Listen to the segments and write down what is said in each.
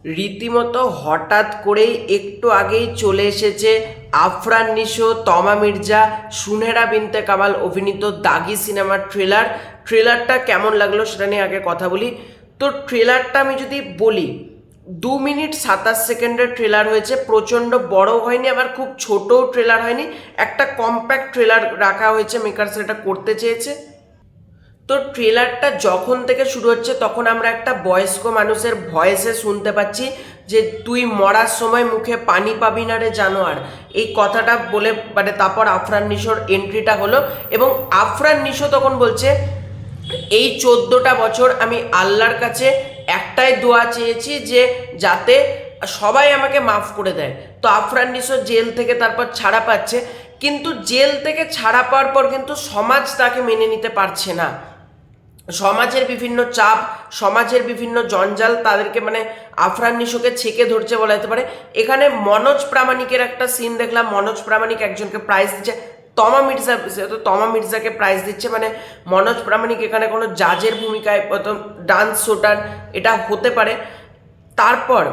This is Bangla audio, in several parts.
রীতিমতো হঠাৎ করেই একটু আগেই চলে এসেছে আফরান নিশো, তমা মির্জা, সুনেহরা বিনতে কামাল অভিনীত দাগি সিনেমার ট্রেলারটা কেমন লাগলো সেটা নিয়ে আগে কথা বলি। তো ট্রেলারটা আমি যদি বলি, 2 মিনিট 27 সেকেন্ডের ট্রেলার হয়েছে, প্রচণ্ড বড় হয়নি আবার খুব ছোটও ট্রেলার হয়নি, একটা কম্প্যাক্ট ট্রেলার রাখা হয়েছে, মেকার্স এটা করতে চেয়েছে। তো ট্রেলারটা যখন থেকে শুরু হচ্ছে তখন আমরা একটা বয়স্ক মানুষের ভয়েসে শুনতে পাচ্ছি যে তুই মরার সময় মুখে পানি পাবি না রে জানোয়ার, এই কথাটা বলে মানে তারপর আফরান নিশোর এন্ট্রিটা হলো এবং আফরান নিশো তখন বলছে এই 14টা বছর আমি আল্লাহর কাছে একটাই দোয়া চেয়েছি যে যাতে সবাই আমাকে মাফ করে দেয়। তো আফরান নিশো জেল থেকে তারপর ছাড়া পাচ্ছে, কিন্তু জেল থেকে ছাড়া পাওয়ার পর কিন্তু সমাজ তাকে মেনে নিতে পারছে না। সমাজের বিভিন্ন চাপ, সমাজের বিভিন্ন জঞ্জাল তাদেরকে মানে আফরান নিশোকে ছেকে ধরছে বলা যেতে পারে। এখানে মনোজ প্রামাণিকের একটা সিন দেখলাম, মনোজ প্রামাণিক একজনকে প্রাইজ দিচ্ছে, তমা মির্জাকে প্রাইজ দিচ্ছে, মানে মনোজ প্রামাণিক এখানে কোনো জাজের ভূমিকায় প্রথম ডান্স শোটার এটা হতে পারে। তারপর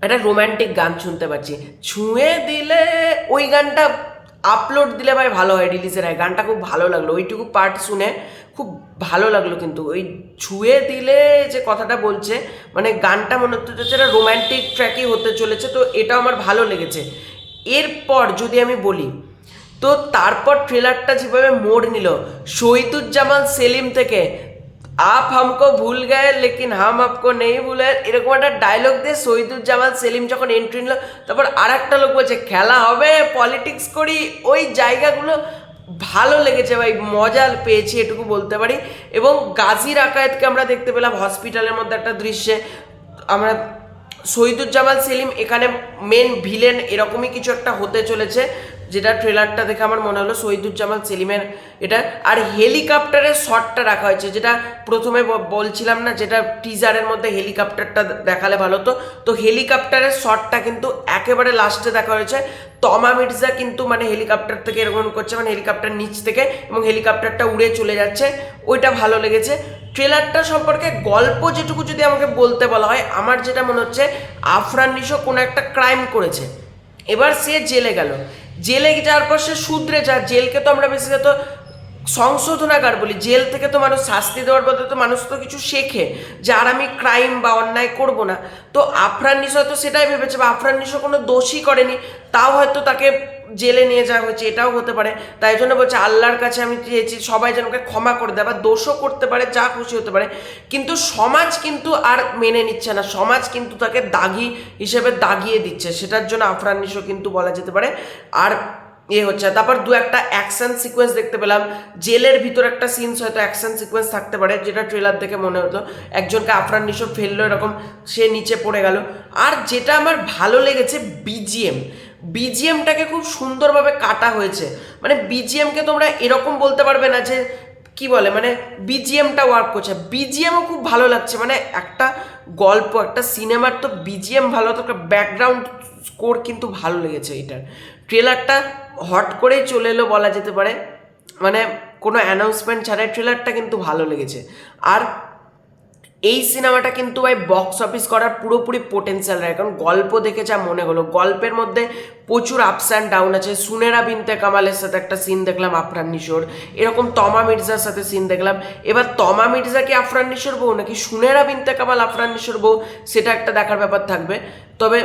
একটা রোম্যান্টিক গান শুনতে পাচ্ছি, ছুঁয়ে দিলে, ওই গানটা আপলোড দিলে ভাই ভালো হয়, রিলিজের হয়, গানটা খুব ভালো লাগলো, ওইটুকু পার্ট শুনে খুব ভালো লাগলো। কিন্তু ওই ছুঁয়ে দিলে যে কথাটা বলছে মানে গানটা মনে হতে হচ্ছে একটা রোম্যান্টিক ট্র্যাকই হতে চলেছে, তো এটা আমার ভালো লেগেছে। এরপর যদি আমি বলি, তো তারপর ট্রেলারটা যেভাবে মোড় নিল, শহীদুজ্জামান সেলিম থেকে আপ হামকো ভুল গায়ে লেকিন হাম আপকো নেই ভুলে, এরকম একটা ডায়লগ দিয়ে শহীদুজ্জামান সেলিম যখন এন্ট্রি নিল, তারপর আর একটা লোক বলছে খেলা হবে পলিটিক্স করি, ওই জায়গাগুলো ভালো লেগেছে ভাই, মজা পেয়েছি এটুকু বলতে পারি। এবং গাজী রাকায়েতকে আমরা দেখতে পেলাম হসপিটালের মধ্যে একটা দৃশ্যে, আমরা শহীদুজ্জামান সেলিম এখানে মেন ভিলেন এরকমই কিছু একটা হতে চলেছে, যেটা ট্রেলারটা দেখে আমার মনে হলো শহীদুজ্জামান সেলিমের এটা। আর হেলিকপ্টারের শটটা রাখা হয়েছে, যেটা প্রথমে বলছিলাম না, যেটা টিজারের মধ্যে হেলিকপ্টারটা দেখালে ভালো হতো, তো হেলিকপ্টারের শটটা কিন্তু একেবারে লাস্টে দেখা হয়েছে। তমা মির্জা কিন্তু মানে হেলিকপ্টার থেকে এরকম করছে, মানে হেলিকপ্টার নিচ থেকে, এবং হেলিকপ্টারটা উড়ে চলে যাচ্ছে, ওইটা ভালো লেগেছে। ট্রেলারটা সম্পর্কে গল্প যেটুকু যদি আমাকে বলতে বলা হয়, আমার যেটা মনে হচ্ছে আফরান নিশো কোনো একটা ক্রাইম করেছে, এবার সে জেলে গেল, জেলে যাওয়ার পর সে শুধরে যায়। জেলকে তো আমরা বেশিরভাগ সংশোধনাগার বলি, জেল থেকে তো মানুষ শাস্তি দেওয়ার বদলে তো মানুষ তো কিছু শেখে যে আর আমি ক্রাইম বা অন্যায় করব না। তো আফরান নিশো হয়তো সেটাই ভেবেছে, বা আফরান নিশো কোনো দোষই করেনি, তাও হয়তো তাকে জেলে নিয়ে যাওয়া হয়েছে, এটাও হতে পারে। তাই জন্য বলছে আল্লাহর কাছে আমি চেয়েছি সবাই যেন ওকে ক্ষমা করে দেয়, বা দোষও করতে পারে, যা খুশি হতে পারে, কিন্তু সমাজ কিন্তু আর মেনে নিচ্ছে না, সমাজ কিন্তু তাকে দাগি হিসেবে দাগিয়ে দিচ্ছে, সেটার জন্য আফরান নিশো কিন্তু বলা যেতে পারে। আর হচ্ছে তারপর দু একটা অ্যাকশন সিকোয়েন্স দেখতে পেলাম, জেলের ভিতর একটা সিনস হয়তো অ্যাকশন সিকোয়েন্স থাকতে পারে, যেটা ট্রেলার দেখে মনে হতো একজনকে আফরান নিশো ফেললো এরকম, সে নিচে পড়ে গেল। আর যেটা আমার ভালো লেগেছে বিজিএমটাকে খুব সুন্দরভাবে কাটা হয়েছে, মানে বিজিএমকে তোমরা এরকম বলতে পারবে না যে কি বলে, মানে বিজিএমটা ওয়ার্ক করছে, বিজিএমও খুব ভালো লাগছে, মানে একটা গল্প একটা সিনেমার তো বিজিএম ভালো, তো ব্যাকগ্রাউন্ড স্কোর কিন্তু ভালো লেগেছে এটার। ট্রেলারটা হট করেই চলে এলো বলা যেতে পারে, মানে কোনো অ্যানাউন্সমেন্ট ছাড়াই ট্রেলারটা কিন্তু ভালো লেগেছে। আর এই সিনেমাটা কিন্তু ভাই বক্স অফিস করার পুরোপুরি পোটেন্সিয়াল রাখে, কারণ গল্প দেখে যা মনে হলো, গল্পের মধ্যে প্রচুর আপস অ্যান্ড ডাউন আছে। সুনেহরা বিনতে কামালের সাথে একটা সিন দেখলাম আফরান নিশোর, এরকম তমা মির্জার সাথে সিন দেখলাম। এবার তমা মির্জা কি আফরান নিশোর বউ নাকি সুনেহরা বিনতে কামাল আফরান নিশোর বউ, সেটা একটা দেখার ব্যাপার থাকবে। তবে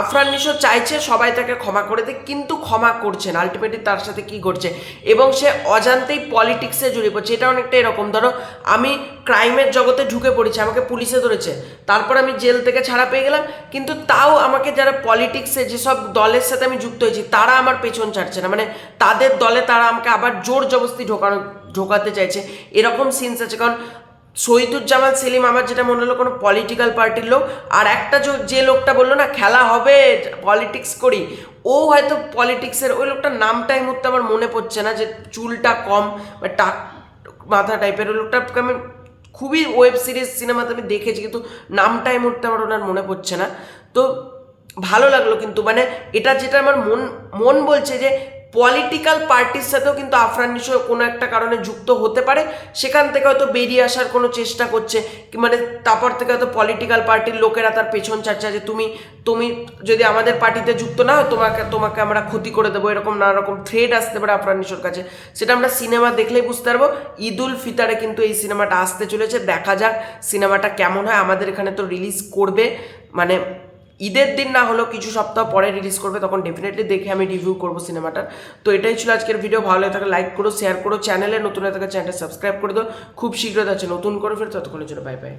আফরান নিশো চাইছে সবাই তাকে ক্ষমা করে দিক, কিন্তু ক্ষমা করছে না, আলটিমেটলি তার সাথে কি করছে, এবং সে অজান্তেই পলিটিক্সে জড়িয়ে পড়ছে। এটা অনেকটা এরকম, ধরো আমি ক্রাইমের জগতে ঢুকে পড়েছি, আমাকে পুলিশে ধরেছে, তারপর আমি জেল থেকে ছাড়া পেয়ে গেলাম, কিন্তু তাও আমাকে যারা পলিটিক্সে যেসব দলের সাথে আমি যুক্ত হয়েছি তারা আমার পেছন ছাড়ছে না, মানে তাদের দলে তারা আমাকে আবার জোর জবরদস্তি ঢোকাতে চাইছে, এরকম সিনস আছে। কারণ শহীদুজ্জামান সেলিম আমার যেটা মনে হলো কোনো পলিটিক্যাল পার্টির লোক, আর একটা যে লোকটা বললো না খেলা হবে পলিটিক্স করি, ও হয়তো পলিটিক্সের, ওই লোকটার নামটা এই মুহূর্তে আমার মনে পড়ছে না, যে চুলটা কম বা টাক মাথা টাইপের, ওই লোকটাকে আমি খুবই ওয়েব সিরিজ সিনেমাতে আমি দেখেছি, কিন্তু নামটা এই মুহূর্তে আমার ওনার মনে পড়ছে না। তো ভালো লাগলো কিন্তু, মানে এটা যেটা আমার মন বলছে যে পলিটিক্যাল পার্টির সাথেও কিন্তু আফরান নিশো কোনো একটা কারণে যুক্ত হতে পারে, সেখান থেকে হয়তো বেরিয়ে আসার কোনো চেষ্টা করছে, মানে তারপর থেকে হয়তো পলিটিক্যাল পার্টির লোকেরা তার পেছন ছাড়ছে যে তুমি তুমি যদি আমাদের পার্টিতে যুক্ত না হয় তোমাকে আমরা ক্ষতি করে দেবো, এরকম নানা রকম থ্রেট আসতে পারে আফরান নিশোর কাছে। সেটা আমরা সিনেমা দেখলেই বুঝতে পারবো। ঈদুল ফিতরে কিন্তু এই সিনেমাটা আসতে চলেছে, দেখা যাক সিনেমাটা কেমন হয়। আমাদের এখানে তো রিলিজ করবে, মানে ঈদের দিন না হলেও কিছু সপ্তাহ পরে রিলিজ করবে, তখন ডেফিনেটলি দেখে আমি রিভিউ করবো সিনেমাটার। তো এটাই ছিল আজকের ভিডিও। ভালো লাগে থাকে লাইক করো, শেয়ার করো, চ্যানেলে নতুন হয়ে থাকে চ্যানেলটা সাবস্ক্রাইব করে দাও। খুব শীঘ্রই আছে নতুন করে ফের, ততক্ষণের জন্য বাই বাই।